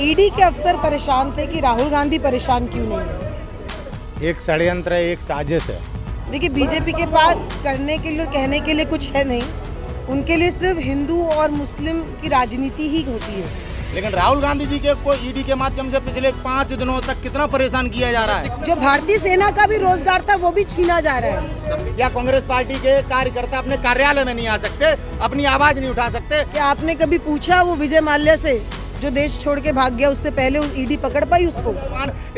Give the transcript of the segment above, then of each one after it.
ED के अफसर परेशान थे कि राहुल गांधी परेशान क्यों नहीं है। एक षड्यंत्र है, एक साजिश है। देखिए, बीजेपी के पास करने के लिए और कहने के लिए कुछ है नहीं। उनके लिए सिर्फ हिंदू और मुस्लिम की राजनीति ही होती है। लेकिन राहुल गांधी जी के को ईडी के माध्यम से पिछले 5 दिनों तक कितना परेशान किया जा रहा है। जो भारतीय सेना का भी रोजगार था वो भी छीना जा रहा है। क्या कांग्रेस पार्टी के कार्यकर्ता अपने कार्यालय में नहीं आ सकते, अपनी आवाज नहीं उठा सकते? क्या आपने कभी पूछा वो विजय माल्या से, जो देश छोड़ के भाग गया, उससे पहले ईडी पकड़ पाई उसको?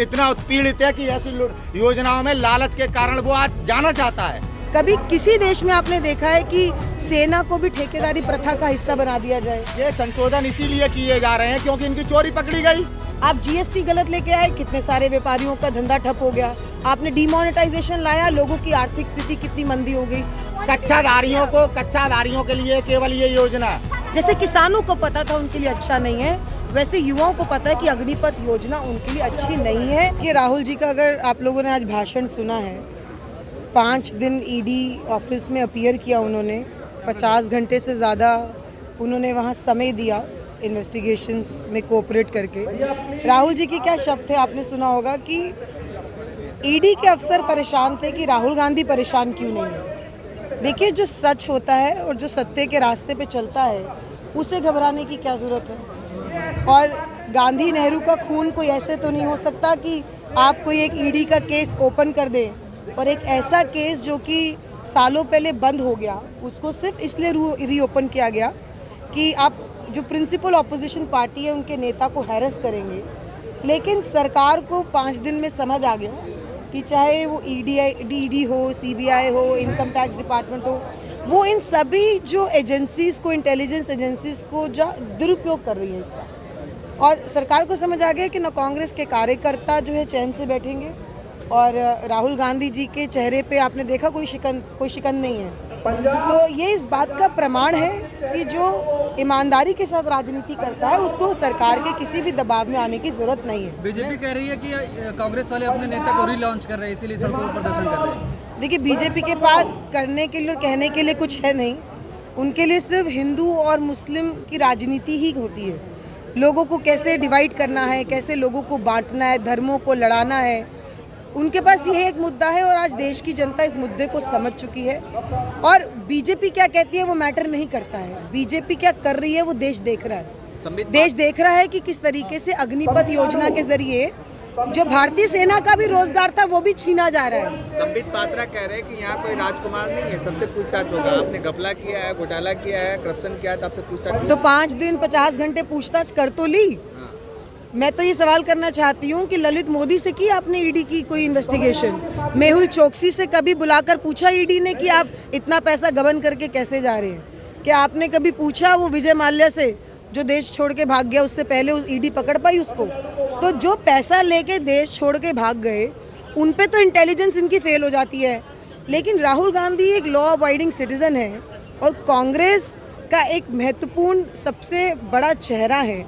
इतना उत्पीड़ित है कि ऐसी योजनाओं में लालच के कारण वो आज जाना चाहता है। कभी किसी देश में आपने देखा है कि सेना को भी ठेकेदारी प्रथा का हिस्सा बना दिया जाए? ये संशोधन इसीलिए किए जा रहे हैं क्योंकि इनकी चोरी पकड़ी गई। आप जीएसटी गलत लेके आए, कितने सारे व्यापारियों का धंधा ठप हो गया। आपने डिमोनेटाइजेशन लाया, लोगों की आर्थिक स्थिति कितनी मंदी हो गई। कच्चाधारियों के लिए केवल ये योजना, जैसे किसानों को पता था उनके लिए अच्छा नहीं है, वैसे युवाओं को पता है कि अग्निपथ योजना उनके लिए अच्छी नहीं है। कि राहुल जी का अगर आप लोगों ने आज भाषण सुना है, 5 दिन ईडी ऑफिस में अपीयर किया उन्होंने, 50 घंटे से ज़्यादा उन्होंने वहाँ समय दिया इन्वेस्टिगेशंस में कोऑपरेट करके। राहुल जी के क्या शब्द थे आपने सुना होगा कि ईडी के अफसर परेशान थे कि राहुल गांधी परेशान क्यों नहीं है। देखिए, जो सच होता है और जो सत्य के रास्ते पे चलता है उसे घबराने की क्या ज़रूरत है। और गांधी नेहरू का खून कोई ऐसे तो नहीं हो सकता कि आप कोई एक ईडी का केस ओपन कर दें और एक ऐसा केस जो कि सालों पहले बंद हो गया उसको सिर्फ इसलिए रीओपन किया गया कि आप जो प्रिंसिपल ऑपोजिशन पार्टी है उनके नेता को हैरेस करेंगे। लेकिन सरकार को 5 दिन में समझ आ गया कि चाहे वो ईडी हो, सीबीआई हो, इनकम टैक्स डिपार्टमेंट हो, वो इन सभी जो एजेंसीज़ को, इंटेलिजेंस एजेंसीज़ को दुरुपयोग कर रही है इसका। और सरकार को समझ आ गया कि न कांग्रेस के कार्यकर्ता जो है चैन से बैठेंगे और राहुल गांधी जी के चेहरे पे आपने देखा कोई शिकन नहीं है। तो ये इस बात का प्रमाण है कि जो ईमानदारी के साथ राजनीति करता है उसको सरकार के किसी भी दबाव में आने की जरूरत नहीं है। बीजेपी कह रही है कि कांग्रेस वाले अपने नेता को रीलॉन्च कर रहे हैं, इसीलिए सड़कों पर प्रदर्शन कर रहे हैं। देखिए, बीजेपी के पास करने के लिए और कहने के लिए कुछ है नहीं। उनके लिए सिर्फ हिंदू और मुस्लिम की राजनीति ही होती है। लोगों को कैसे डिवाइड करना है, कैसे लोगों को बांटना है, धर्मों को लड़ाना है, उनके पास यह एक मुद्दा है। और आज देश की जनता इस मुद्दे को समझ चुकी है। और बीजेपी क्या कहती है वो मैटर नहीं करता है। बीजेपी क्या कर रही है वो देश देख रहा है। देश देख रहा है कि किस तरीके से अग्निपथ योजना के जरिए जो भारतीय सेना का भी रोजगार था वो भी छीना जा रहा है। संबित पात्रा कह रहे हैं कि यहाँ कोई राजकुमार नहीं है, सबसे पूछताछ होगा। आपने घपला किया है, घोटाला किया है, करप्शन किया है, तो आपसे पूछताछ। तो 5 दिन 50 घंटे पूछताछ कर तो ली। मैं तो ये सवाल करना चाहती हूँ कि ललित मोदी से की आपने ईडी की कोई इन्वेस्टिगेशन? मेहुल चोकसी से कभी बुलाकर पूछा ईडी ने कि आप इतना पैसा गबन करके कैसे जा रहे हैं? क्या आपने कभी पूछा वो विजय माल्या से, जो देश छोड़ के भाग गया, उससे पहले उस ईडी पकड़ पाई उसको? तो जो पैसा लेके देश छोड़ के भाग गए उन पे तो इंटेलिजेंस इनकी फेल हो जाती है। लेकिन राहुल गांधी एक लॉ अबाइडिंग सिटीजन है और कांग्रेस का एक महत्वपूर्ण सबसे बड़ा चेहरा है।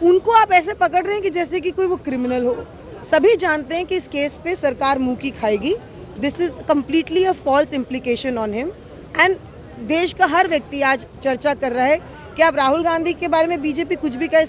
उनको आप ऐसे पकड़ रहे हैं कि जैसे कि कोई वो क्रिमिनल हो। सभी जानते हैं कि इस केस पे सरकार मुंह की खाएगी। This is completely a false implication on him. And देश का हर व्यक्ति आज चर्चा कर रहा है कि आप राहुल गांधी के बारे में बीजेपी कुछ भी कहे,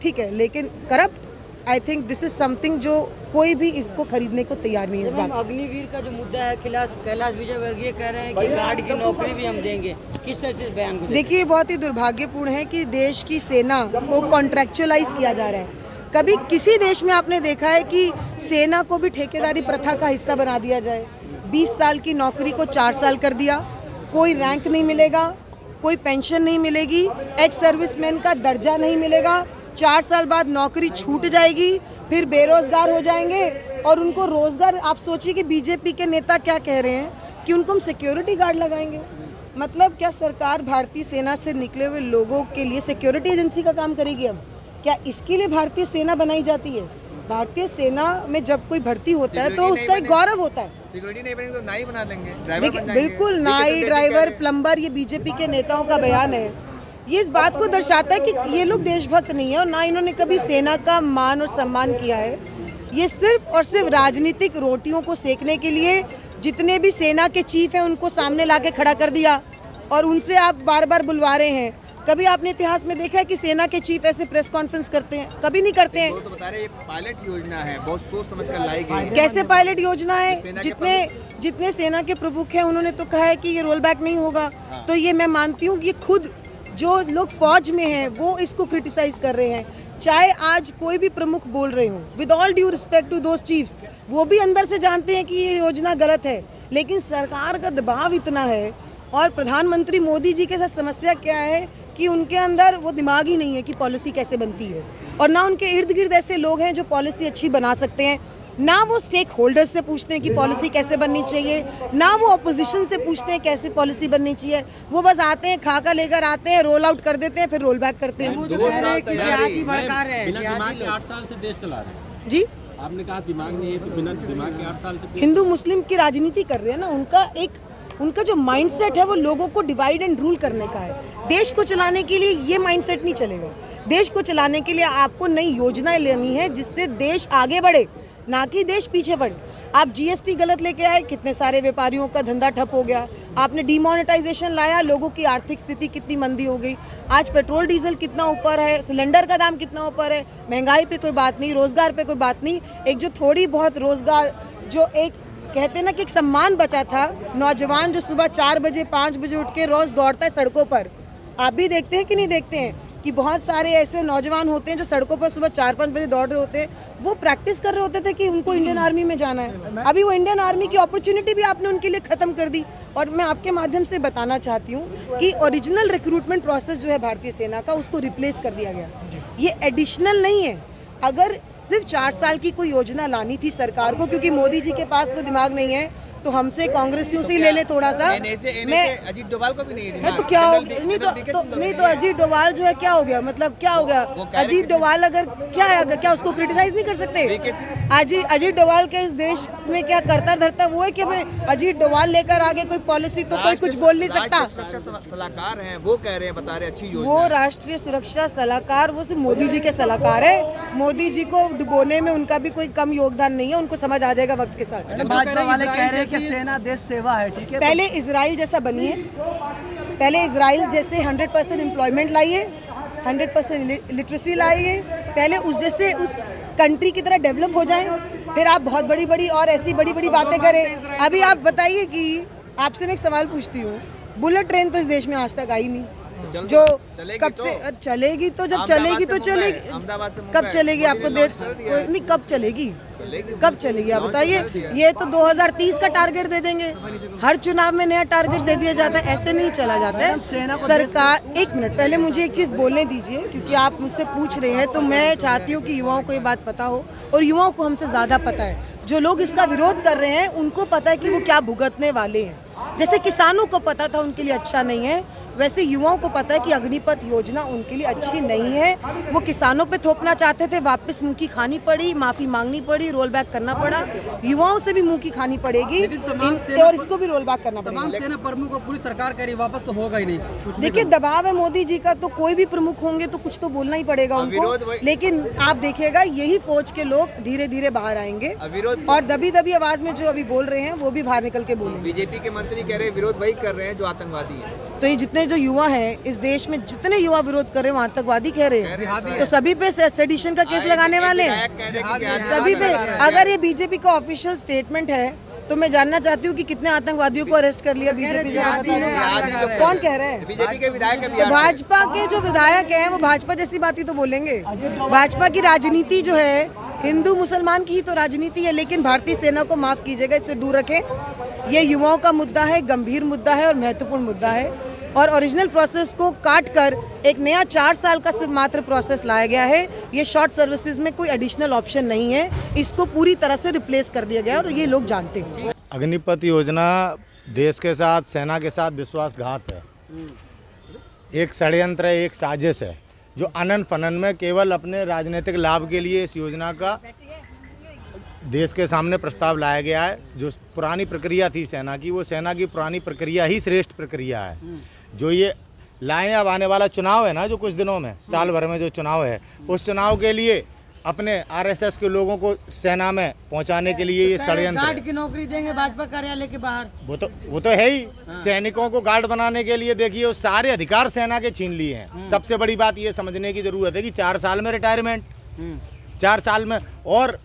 ठीक है, लेकिन corrupt, I think this is something जो कोई भी इसको खरीदने को तैयार नहीं है। इस बात अग्निवीर का जो मुद्दा है, कैलाश विजयवर्गीय कह रहे हैं कि गार्ड की नौकरी भी हम देंगे, किस तरह से बयान को? देखिए, बहुत ही दुर्भाग्यपूर्ण है कि देश की सेना को कॉन्ट्रैक्चुअलाइज किया जा रहा है। कभी किसी देश में आपने देखा है कि सेना को भी ठेकेदारी प्रथा का हिस्सा बना दिया जाए? 20 साल की नौकरी को 4 साल कर दिया, कोई रैंक नहीं मिलेगा, कोई पेंशन नहीं मिलेगी, एक्स सर्विसमैन का दर्जा नहीं मिलेगा, 4 साल बाद नौकरी छूट जाएगी, फिर बेरोजगार हो जाएंगे और उनको रोजगार। आप सोचिए कि बीजेपी के नेता क्या कह रहे हैं कि उनको हम सिक्योरिटी गार्ड लगाएंगे। मतलब क्या सरकार भारतीय सेना से निकले हुए लोगों के लिए सिक्योरिटी एजेंसी का काम करेगी? अब क्या इसके लिए भारतीय सेना बनाई जाती है? भारतीय सेना में जब कोई भर्ती होता है तो उसका एक गौरव होता है। सिक्योरिटी नहीं बनेगी तो नाई बना देंगे, देखिए, बिल्कुल नाई, ड्राइवर, प्लम्बर, ये बीजेपी के नेताओं का बयान है। ये इस बात को दर्शाता है कि ये लोग देशभक्त नहीं है और ना इन्होंने कभी सेना का मान और सम्मान किया है। ये सिर्फ और सिर्फ राजनीतिक रोटियों को सेकने के लिए जितने भी सेना के चीफ हैं उनको सामने लाके खड़ा कर दिया और उनसे आप बार बार बुलवा रहे हैं कभी आपने इतिहास में देखा है कि सेना के चीफ ऐसे प्रेस कॉन्फ्रेंस करते हैं? कभी नहीं करते हैं। वो तो बता रहे ये पायलट योजना है, बहुत सोच समझ कर लाई गई है। कैसे पायलट योजना है? सेना के जितने सेना के प्रमुख हैं उन्होंने तो कहा है कि ये रोल बैक नहीं होगा। तो ये मैं मानती हूँ कि ये खुद जो लोग फौज में हैं वो इसको क्रिटिसाइज कर रहे हैं। चाहे आज कोई भी प्रमुख बोल रहे हो, with all due respect to those chiefs, वो भी अंदर से जानते हैं कि ये योजना गलत है, लेकिन सरकार का दबाव इतना है। और प्रधानमंत्री मोदी जी के साथ समस्या क्या है कि उनके अंदर वो दिमाग ही नहीं है कि पॉलिसी कैसे बनती है, और ना उनके इर्द गिर्द ऐसे लोग हैं जो पॉलिसी अच्छी बना सकते हैं। ना वो स्टेक होल्डर्स से पूछते हैं कि पॉलिसी कैसे बननी चाहिए, ना वो अपोजिशन से पूछते हैं कैसे पॉलिसी बननी चाहिए। वो बस आते हैं, खाका लेकर आते हैं, रोल आउट कर देते हैं, फिर रोल बैक करते हैं। 2 साल तैयारी। भड़का रहे हैं, बिना जिहादी दिमाग के लोग। 8 साल से देश चला रहे हैं। जी, आपने कहा दिमाग नहीं है, तो बिना दिमाग के 8 साल से हिंदू मुस्लिम की राजनीति कर रहे हैं ना। उनका जो माइंडसेट है वो लोगों को डिवाइड एंड रूल करने का है। देश को चलाने के लिए ये माइंडसेट नहीं चलेगा। देश को चलाने के लिए आपको नई योजनाएं लेनी है जिससे देश आगे बढ़े, ना कि देश पीछे बढ़े। आप जीएसटी गलत लेके आए, कितने सारे व्यापारियों का धंधा ठप हो गया। आपने डिमोनेटाइजेशन लाया, लोगों की आर्थिक स्थिति कितनी मंदी हो गई। आज पेट्रोल डीजल कितना ऊपर है, सिलेंडर का दाम कितना ऊपर है। महंगाई पे कोई बात नहीं, रोजगार पे कोई बात नहीं। एक जो थोड़ी बहुत रोजगार, जो एक कहते हैं ना कि एक सम्मान बचा था, नौजवान जो सुबह 4 बजे 5 बजे उठ के रोज दौड़ता है सड़कों पर। आप भी देखते हैं कि नहीं देखते हैं कि बहुत सारे ऐसे नौजवान होते हैं जो सड़कों पर सुबह 4-5 बजे दौड़ रहे होते हैं। वो प्रैक्टिस कर रहे होते थे कि उनको इंडियन आर्मी में जाना है। अभी वो इंडियन आर्मी की अपॉर्चुनिटी भी आपने उनके लिए ख़त्म कर दी। और मैं आपके माध्यम से बताना चाहती हूँ कि ओरिजिनल रिक्रूटमेंट प्रोसेस जो है भारतीय सेना का, उसको रिप्लेस कर दिया गया। ये एडिशनल नहीं है। अगर सिर्फ 4 साल की कोई योजना लानी थी सरकार को, क्योंकि मोदी जी के पास तो दिमाग नहीं है, तो हमसे कांग्रेसियों से ही ले ले थोड़ा सा। मैं अजीत डोभाल को भी नहीं है तो क्या हो नहीं तो अजीत डोभाल जो है क्या हो गया, मतलब क्या हो गया? अजीत डोभाल अगर क्या है, अगर क्या उसको क्रिटिसाइज नहीं कर सकते? अजीत डोभाल के इस देश में क्या करता धरता वो है कि भाई अजीत डोभाल लेकर आगे कोई पॉलिसी तो कोई कुछ बोल नहीं सकता। सलाहकार हैं, वो कह रहे हैं, बता रहे अच्छी योजना। वो राष्ट्रीय सुरक्षा सलाहकार, वो सिर्फ मोदी जी के सलाहकार है। मोदी जी को डुबोने में उनका भी कोई कम योगदान नहीं है, उनको समझ आ जाएगा वक्त के साथ। भाजपा वाले कह रहे हैं कि सेना देश सेवा है, ठीक है? पहले इजराइल जैसा बनिए, पहले इजराइल जैसे 100% एम्प्लॉयमेंट लाइए, 100% लिटरेसी लाइए, पहले उस जैसे उस कंट्री की तरह डेवलप हो जाएं, फिर आप बहुत बड़ी बड़ी और ऐसी बड़ी बड़ी बातें करें। अभी आप बताइए कि आपसे मैं एक सवाल पूछती हूँ, बुलेट ट्रेन तो इस देश में आज तक आई नहीं, जो कब से चलेगी? तो जब चलेगी तो चलेगी, कब चलेगी? आपको नहीं, कब चलेगी? कब चलेगी आप बताइए? ये तो 2030 का टारगेट दे देंगे। हर चुनाव में नया टारगेट दे दिया जाता है, ऐसे नहीं चला जाता है सरकार। 1 मिनट पहले मुझे एक चीज़ बोलने दीजिए, क्योंकि आप मुझसे पूछ रहे हैं, तो मैं चाहती हूँ कि युवाओं को ये बात पता हो, और युवाओं को हमसे ज़्यादा पता है। जो लोग इसका विरोध कर रहे हैं उनको पता है कि वो क्या भुगतने वाले हैं। जैसे किसानों को पता था उनके लिए अच्छा नहीं है, वैसे युवाओं को पता है कि अग्निपथ योजना उनके लिए अच्छी नहीं है। वो किसानों पे थोपना चाहते थे, वापस मुंह की खानी पड़ी, माफ़ी मांगनी पड़ी, रोल बैक करना पड़ा। युवाओं से भी मुंह की खानी पड़ेगी और इसको भी रोल बैक करना पड़ेगा। सेना प्रमुख को पूरी सरकार कह रही वापस तो होगा ही नहीं। देखिए, दबाव है मोदी जी का, तो कोई भी प्रमुख होंगे तो कुछ तो बोलना ही पड़ेगा उनको। लेकिन आप देखिएगा यही फौज के लोग धीरे धीरे बाहर आएंगे, और दबी दबी आवाज में जो अभी बोल रहे हैं वो भी बाहर निकल के बोलेंगे। बीजेपी के मंत्री कह रहे हैं विरोध वही कर रहे हैं जो आतंकवादी है। तो ये जितने जो युवा हैं इस देश में, जितने युवा विरोध कर रहे हैं वो आतंकवादी कह रहे हैं, तो सभी पे सेडिशन का केस लगाने वाले हैं, सभी पे। अगर ये बीजेपी का ऑफिशियल स्टेटमेंट है तो मैं जानना चाहती हूँ कि कितने आतंकवादियों को अरेस्ट कर लिया बीजेपी? कौन कह रहे हैं? बीजेपी के विधायक। तो भाजपा के जो विधायक हैं वो भाजपा जैसी बात ही तो बोलेंगे। भाजपा की राजनीति जो है हिंदू मुसलमान की ही तो राजनीति है, लेकिन भारतीय सेना को माफ कीजिएगा, इससे दूर रखें। ये युवाओं का मुद्दा है, गंभीर मुद्दा है और महत्वपूर्ण मुद्दा है। और ओरिजिनल प्रोसेस को काट कर एक नया 4 साल का सिर्फ मात्र प्रोसेस लाया गया है। ये शॉर्ट सर्विसेज में कोई एडिशनल ऑप्शन नहीं है, इसको पूरी तरह से रिप्लेस कर दिया गया और ये लोग जानते हैं। अग्निपथ योजना देश के साथ, सेना के साथ विश्वासघात है, एक षड्यंत्र है, एक साजिश है, जो अनन फनन में केवल अपने राजनीतिक लाभ के लिए इस योजना का देश के सामने प्रस्ताव लाया गया है। जो पुरानी प्रक्रिया थी सेना की, वो सेना की पुरानी प्रक्रिया ही श्रेष्ठ प्रक्रिया है। जो ये लाए अब आने वाला चुनाव है ना, जो कुछ दिनों में, साल भर में जो चुनाव है, उस चुनाव के लिए अपने आरएसएस के लोगों को सेना में पहुंचाने के लिए ये षड्यंत्र गार्ड है। की नौकरी देंगे भाजपा कार्यालय के बाहर। वो तो है ही। सैनिकों को गार्ड बनाने के लिए देखिए वो सारे अधिकार सेना के छीन लिए हैं। सबसे बड़ी बात ये समझने की जरूरत है कि 4 साल में रिटायरमेंट, 4 साल में, और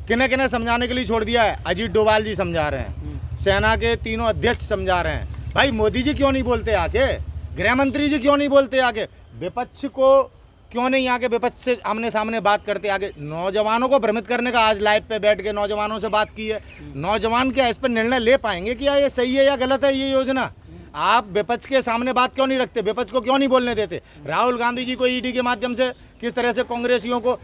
किन्हें किन्हें समझाने के लिए छोड़ दिया है। अजीत डोभाल जी समझा रहे हैं, सेना के तीनों अध्यक्ष समझा रहे हैं। भाई मोदी जी क्यों नहीं बोलते आके, गृह मंत्री जी क्यों नहीं बोलते आके, विपक्ष को क्यों नहीं आके विपक्ष से आमने सामने बात करते आगे। नौजवानों को भ्रमित करने का आज लाइव पे बैठ के नौजवानों से बात की है। नौजवान क्या इस पर निर्णय ले पाएंगे कि ये सही है या गलत है ये योजना? आप विपक्ष के सामने बात क्यों नहीं रखते, विपक्ष को क्यों नहीं बोलने देते? राहुल गांधी जी को ईडी के माध्यम से किस तरह से कांग्रेसियों को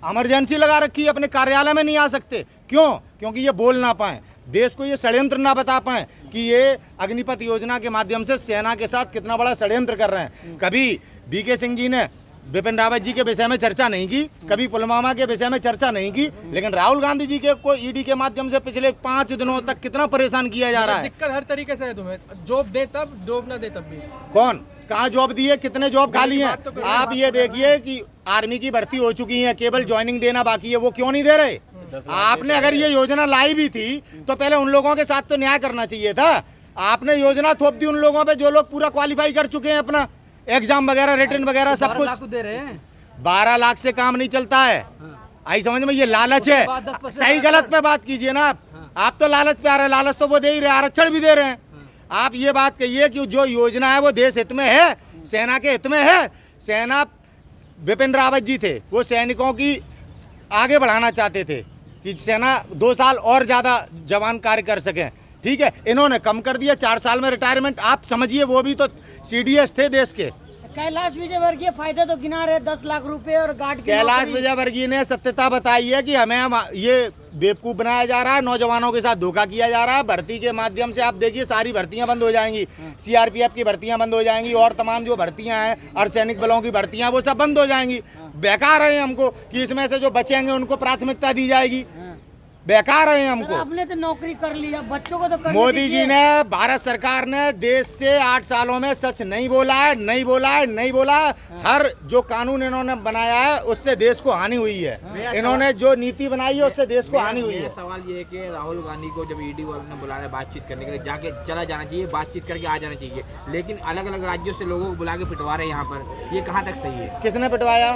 इमरजेंसी लगा रखी है, अपने कार्यालय में नहीं आ सकते। क्यों? क्योंकि ये बोल ना पाएं, देश को ये षड्यंत्र ना बता पाएं कि ये अग्निपथ योजना के माध्यम से सेना के साथ कितना बड़ा षड्यंत्र कर रहे हैं। कभी वीके सिंह जी ने बिपिन रावत जी के विषय में चर्चा नहीं की, कभी पुलवामा के विषय में चर्चा नहीं की, लेकिन राहुल गांधी जी के को ईडी के माध्यम से पिछले 5 दिनों तक कितना परेशान किया जा रहा है। दिक्कत हर तरीके से है तुम्हें, जॉब दे तब, जॉब ना दे तब भी। कौन कहाँ जॉब दिए, कितने जॉब खाली हैं? आप ये देखिए कि आर्मी की भर्ती हो चुकी है, केवल ज्वाइनिंग देना बाकी है, वो क्यों नहीं दे रहे? आपने अगर ये योजना लाई भी थी तो पहले उन लोगों के साथ तो न्याय करना चाहिए था। आपने योजना थोप दी उन लोगों पे जो लोग पूरा क्वालिफाई कर चुके हैं, अपना एग्जाम वगैरह रिटर्न वगैरह सब कुछ। 12 लाख दे रहे हैं। 12 लाख से काम नहीं चलता है। आई समझ में, ये लालच है। सही गलत पे बात कीजिए ना आप तो लालच पे आ रहे हैं, लालच तो वो दे ही रहे, आरक्षण भी दे रहे हैं। आप ये बात कहिए कि जो योजना है वो देश हित में है, सेना के हित में है। सेना, बिपिन रावत जी थे, वो सैनिकों की आगे बढ़ाना चाहते थे कि सेना 2 साल और ज़्यादा जवान कार्य कर सकें। ठीक है, इन्होंने कम कर दिया, 4 साल में रिटायरमेंट। आप समझिए वो भी तो सीडीएस थे देश के। कैलाश विजयवर्गीय फायदा तो गिना रहे, 10 लाख रुपए और गार्ड की कैलाश नौकरी। विजयवर्गीय ने सत्यता बताई है कि हमें ये बेवकूफ़ बनाया जा रहा है, नौजवानों के साथ धोखा किया जा रहा है। भर्ती के माध्यम से आप देखिए सारी भर्तियां बंद हो जाएंगी, सीआरपीएफ की भर्तियां बंद हो जाएंगी और तमाम जो भर्तियां हैं अर्धसैनिक बलों की भर्तियां वो सब बंद हो जाएंगी। बेकार है हमको कि इसमें से जो बचेंगे उनको प्राथमिकता दी जाएगी। बेकार है हमको। आपने तो नौकरी कर लिया, बच्चों को तो करने मोदी जी दीजिए। ने, भारत सरकार ने देश से 8 सालों में सच नहीं बोला है, नहीं बोला है, नहीं बोला है। हर जो कानून इन्होंने बनाया है उससे देश को हानि हुई है। इन्होंने जो नीति बनाई है उससे देश को हानि हुई है। सवाल ये है कि राहुल गांधी को जब ईडी वालों ने बुलाया बातचीत करने के लिए, जाके चला जाना चाहिए, बातचीत करके आ जाना चाहिए, लेकिन अलग अलग राज्यों से लोगों को बुला के पिटवा रहे हैं यहाँ पर। ये कहाँ तक सही है? किसने पिटवाया?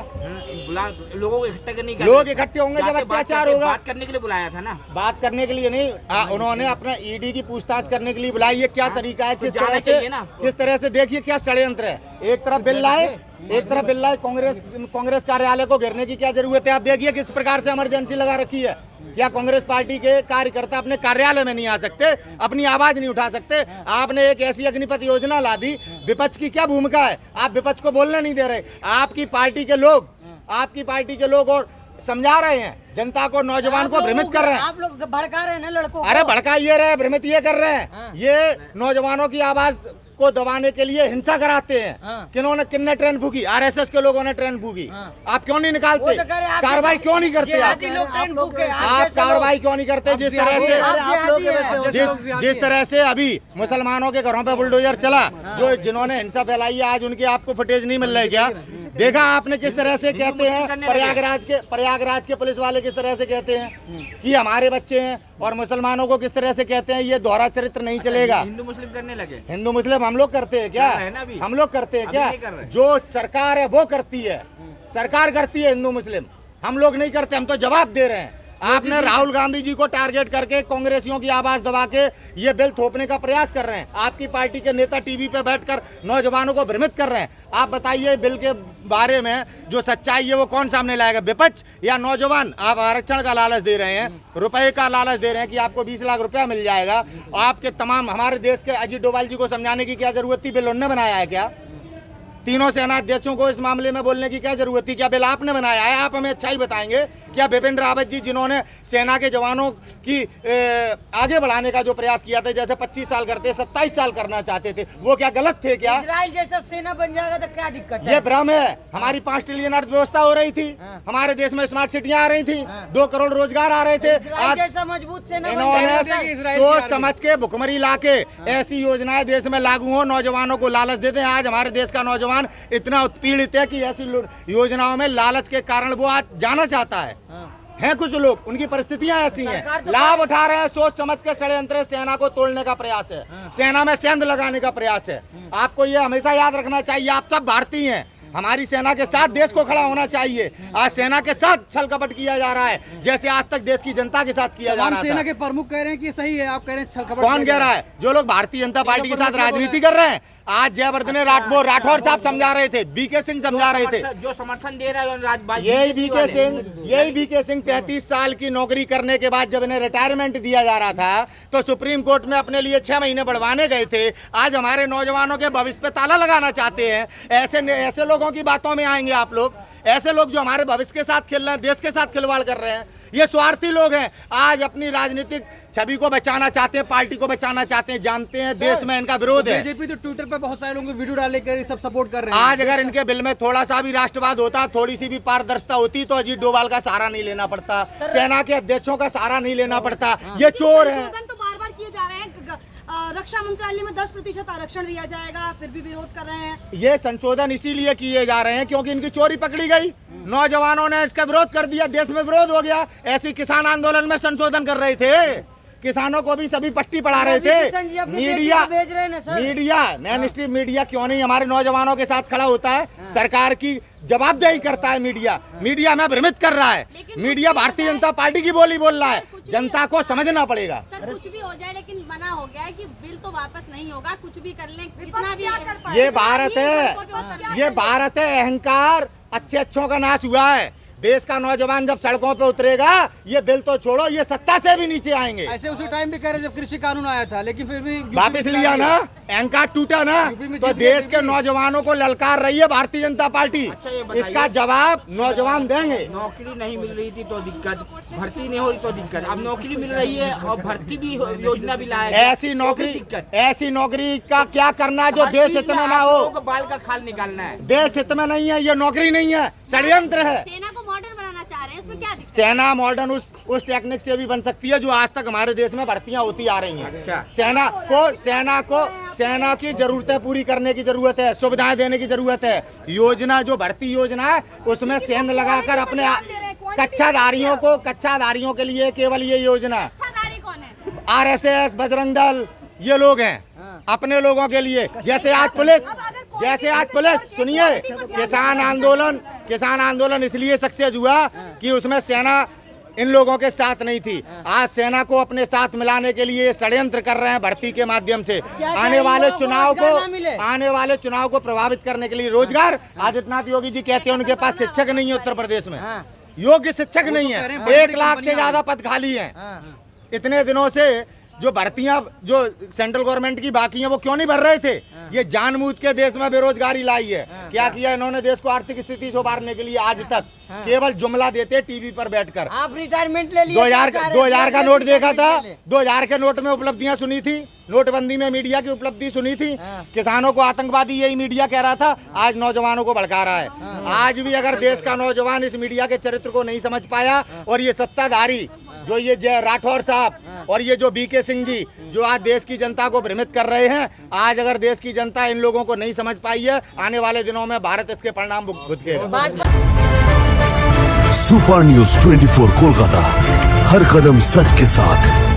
बुला लोगों को इकट्ठा करने के, लोग इकट्ठे होंगे जब अत्याचार होगा। बात करने के लिए बुलाया था ना, बात करने के लिए नहीं। उन्होंने अपना ईडी की पूछताछ करने के लिए बुलाई। ये क्या तरीका है? किस तरह से देखिए क्या षड्यंत्र है। एक तरफ बिल लाए, कांग्रेस कार्यालय को घेरने की क्या जरूरत है? आप देखिए किस प्रकार से इमरजेंसी लगा रखी है। क्या कांग्रेस पार्टी के कार्यकर्ता अपने कार्यालय में नहीं आ सकते, अपनी आवाज नहीं उठा सकते? आपने एक ऐसी अग्निपथ योजना ला दी, विपक्ष की क्या भूमिका है? आप विपक्ष को बोलने नहीं दे रहे। आपकी पार्टी के लोग और समझा रहे हैं जनता को, नौजवान को भ्रमित कर रहे हैं। आप लोग भड़का रहे हैं ना लड़कों को। अरे भड़का ये रहे, भ्रमित ये कर रहे हैं। ये नौजवानों की आवाज को दबाने के लिए हिंसा कराते हैं। किन्ने ट्रेन फूकी? आरएसएस के लोगों ने ट्रेन फूकी। आप क्यों नहीं निकालते? कार्रवाई क्यों नहीं करते? आप कार्रवाई क्यों नहीं करते? जिस तरह से अभी मुसलमानों के घरों पे बुलडोजर चला, जो जिन्होंने हिंसा फैलाई है, आज उनके आपको फुटेज नहीं मिल रहे क्या? देखा आपने किस तरह से कहते हैं? प्रयागराज के पुलिस वाले किस तरह से कहते हैं कि हमारे बच्चे हैं, और मुसलमानों को किस तरह से कहते हैं ये दोहरा चरित्र नहीं चलेगा। हिंदू मुस्लिम करने लगे। हिंदू मुस्लिम हम लोग करते हैं क्या? हम लोग करते हैं क्या? जो सरकार है वो करती है, सरकार करती है हिंदू मुस्लिम, हम लोग नहीं करते। हम तो जवाब दे रहे हैं। आपने राहुल गांधी जी को टारगेट करके कांग्रेसियों की आवाज दबा के ये बिल थोपने का प्रयास कर रहे हैं। आपकी पार्टी के नेता टीवी पे बैठकर नौजवानों को भ्रमित कर रहे हैं। आप बताइए बिल के बारे में जो सच्चाई है वो कौन सामने लाएगा, विपक्ष या नौजवान? आप आरक्षण का लालच दे रहे हैं, रुपए का लालच दे रहे हैं कि आपको 20 लाख रुपया मिल जाएगा। आपके तमाम हमारे देश के अजीत डोभाल जी को समझाने की क्या जरूरत थी? बिल उन्होंने बनाया है क्या? तीनों सेना अध्यक्षों को इस मामले में बोलने की क्या जरूरत थी? क्या बिल आपने बनाया है? आप हमें अच्छा ही बताएंगे। क्या बिपिन रावत जी जिन्होंने सेना के जवानों की आगे बढ़ाने का जो प्रयास किया था, जैसे 25 साल करते 27 साल करना चाहते थे, वो क्या गलत थे क्या? इजराइल जैसा सेना बन जाएगा तो क्या दिक्कत है? ये भ्रम है। हमारी 5 ट्रिलियन अर्थव्यवस्था हो रही थी, हमारे देश में स्मार्ट सिटियां आ रही थी, 2 करोड़ रोजगार आ रहे थे। इजराइल जैसा मजबूत सेना बन इन्होंने जाएगा। सोच समझ के भुखमरी लाके ऐसी योजनाएं देश में लागू हो, नौजवानों को लालच देते हैं। आज हमारे देश का नौजवान नौजवान इतना उत्पीड़ित है कि ऐसी योजनाओं में लालच के कारण वो आज जाना चाहता है कुछ लोग, उनकी परिस्थितियां ऐसी हैं, लाभ उठा रहे हैं, सोच समझ के षड्यंत्र सेना को तोड़ने का प्रयास है, सेना में सेंध लगाने का प्रयास है। आपको ये हमेशा याद रखना चाहिए, आप सब भारतीय हैं, हमारी सेना के साथ देश को खड़ा होना चाहिए। आज सेना के साथ छल कपट किया जा रहा है, जैसे आज तक देश की जनता के साथ किया जा रहा सेना था। के प्रमुख कह रहे हैं कि सही है, आप कह रहे हैं छल कपट। कौन कह रहा है? जो लोग भारतीय जनता पार्टी के साथ राजनीति कर रहे हैं। आज जयवर्धन राठौर साहब समझा रहे थे, बीके सिंह समझा रहे थे, जो समर्थन दे रहा है यही बीके सिंह 35 साल की नौकरी करने के बाद जब इन्हें रिटायरमेंट दिया जा रहा था तो सुप्रीम कोर्ट में अपने लिए 6 महीने बढ़वाने गए थे। आज हमारे नौजवानों के भविष्य पे ताला लगाना चाहते हैं। ऐसे लोगों की बातों में आएंगे आप लोग, ऐसे लोग जो हमारे भविष्य के साथ खेल रहे हैं, देश के साथ खिलवाड़ कर रहे हैं, ये स्वार्थी लोग हैं। आज अपनी राजनीतिक छवि को बचाना चाहते हैं, पार्टी को बचाना चाहते हैं, जानते हैं देश में इनका विरोध है। बीजेपी तो ट्विटर पे बहुत सारे लोग वीडियो डाले कर सब सपोर्ट कर रहे हैं। आज अगर इनके बिल में थोड़ा सा भी राष्ट्रवाद होता, थोड़ी सी भी पारदर्शिता होती तो अजीत डोभाल का सहारा नहीं लेना पड़ता, सेना के अध्यक्षों का सहारा नहीं लेना पड़ता। ये चोर है। तो बार बार किए जा रहे हैं, रक्षा मंत्रालय में 10% आरक्षण दिया जाएगा, फिर भी विरोध कर रहे हैं। ये संशोधन इसीलिए किए जा रहे हैं क्योंकि इनकी चोरी पकड़ी गई, नौजवानों ने इसका विरोध कर दिया, देश में विरोध हो गया। ऐसी किसान आंदोलन में संशोधन कर रहे थे, किसानों को भी सभी पट्टी पढ़ा रहे थे। मीडिया मेन स्ट्रीम मीडिया क्यों नहीं हमारे नौजवानों के साथ खड़ा होता है? सरकार की जवाबदेही करता है मीडिया हमें भ्रमित कर रहा है। मीडिया भारतीय जनता पार्टी की बोली बोल रहा है, जनता को समझना पड़ेगा। सर कुछ भी हो जाए लेकिन मना हो गया है कि बिल तो वापस नहीं होगा, कुछ भी कर लें, कितना भी। ये भारत है, अहंकार अच्छों का नाश हुआ है। देश का नौजवान जब सड़कों पे उतरेगा, ये बिल तो छोड़ो, ये सत्ता से भी नीचे आएंगे। ऐसे उसी टाइम भी कह रहे जब कृषि कानून आया था, लेकिन फिर भी वापस लिया ना, अहंकार टूटा ना, तो देश के नौजवानों को ललकार रही है भारतीय जनता पार्टी। इसका जवाब नौजवान देंगे। नौकरी नहीं मिल रही थी तो दिक्कत, भर्ती नहीं हो रही तो दिक्कत, अब नौकरी मिल रही है और भर्ती भी योजना भी लाया। ऐसी नौकरी का क्या करना जो देश हित में ना हो? बाल का खाल निकालना है, देश हित में नहीं है, ये नौकरी नहीं है, षड्यंत्र है। सेना को मॉडर्न बनाना चाह रहे हैं, उसमें क्या दिक्कत? सेना मॉडर्न उस टेक्निक से भी बन सकती है जो आज तक हमारे देश में भर्तियां होती आ रही हैं। अच्छा। सेना की जरूरतें पूरी करने की जरूरत है, सुविधाएं देने की जरूरत है। योजना जो भर्ती योजना है उसमें सेंध लगाकर अपने कच्चाधारियों के लिए केवल ये योजना, कौन है? RSS, बजरंग दल, ये लोग हैं अपने लोगों के लिए। जैसे आज पुलिस सुनिए, किसान आंदोलन इसलिए सक्सेस हुआ कि उसमें सेना इन लोगों के साथ नहीं थी। आज सेना को अपने साथ मिलाने के लिए षड्यंत्र कर रहे हैं भर्ती के माध्यम से। आने वाले चुनाव को प्रभावित करने के लिए रोजगार। आदित्यनाथ योगी जी कहते हैं उनके पास शिक्षक नहीं है उत्तर प्रदेश में, योग्य शिक्षक नहीं है, 1 लाख से ज्यादा पद खाली हैं। इतने दिनों से जो भर्तियां जो सेंट्रल गवर्नमेंट की बाकी हैं वो क्यों नहीं भर रहे थे? ये जानबूझ के देश में बेरोजगारी लाई है। क्या किया इन्होंने देश को आर्थिक स्थिति से उबारने के लिए? आज तक केवल जुमला देते टीवी पर बैठकर। आप रिटायरमेंट ले लिए, 2000 का नोट देखा था, 2000 के नोट में उपलब्धियां सुनी थी, नोटबंदी में मीडिया की उपलब्धि सुनी थी, किसानों को आतंकवादी यही मीडिया कह रहा था, आज नौजवानों को भड़का रहा है। आज भी अगर देश का नौजवान इस मीडिया के चरित्र को नहीं समझ पाया और ये सत्ताधारी जो ये राठौर साहब और ये जो बीके सिंह जी जो आज देश की जनता को भ्रमित कर रहे हैं, आज अगर देश की जनता इन लोगों को नहीं समझ पाई है, आने वाले दिनों में भारत इसके परिणाम भुगतेगा। सुपर न्यूज़ 24 कोलकाता, हर कदम सच के साथ।